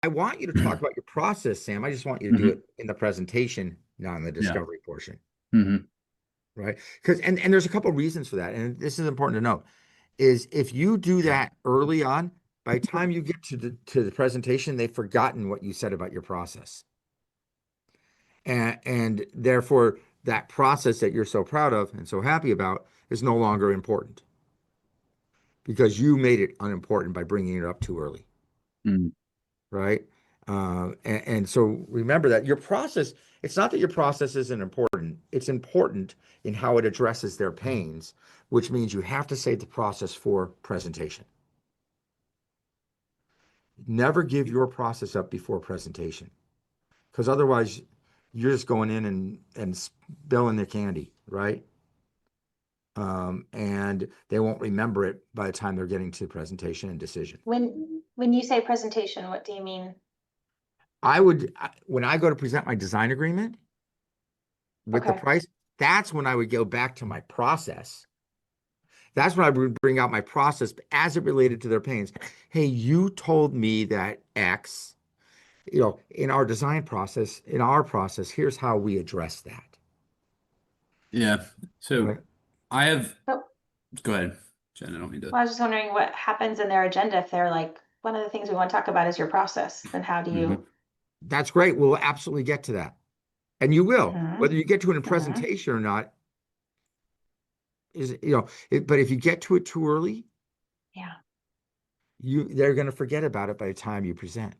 I want you to talk about your process, Sam. I just want you to do Hmm. it in the presentation, not in the Yeah. discovery portion, Hmm. right? Because and there's a couple reasons for that, and this is important to note, is if you do that early on, by the time you get to the presentation, they've forgotten what you said about your process. And therefore that process that you're so proud of and so happy about is no longer important because you made it unimportant by bringing it up too early, Hmm. right? And so remember that your process, it's not that your process isn't important, it's important in how it addresses their pains, which means you have to save the process for presentation. Never give your process up before presentation because otherwise you're just going in and spilling the candy, right? And they won't remember it by the time they're getting to presentation and decision. When you say presentation, what do you mean? When I go to present my design agreement with the Okay. price, that's when I would go back to my process. That's when I would bring out my process as it related to their pains. Hey, you told me that X, in our design process, in our process, here's how we address that. Yeah. So Right? I have, Oh, go ahead, Jen. I don't mean to. well, I was just wondering what happens in their agenda if they're like, one of the things we want to talk about is your process. Then how do Hmm. you? That's great. We'll absolutely get to that. And you will. Whether Hmm. you get to it in Hmm. presentation or not, but if you get to it too early, Yeah. they're going to forget about it by the time you present.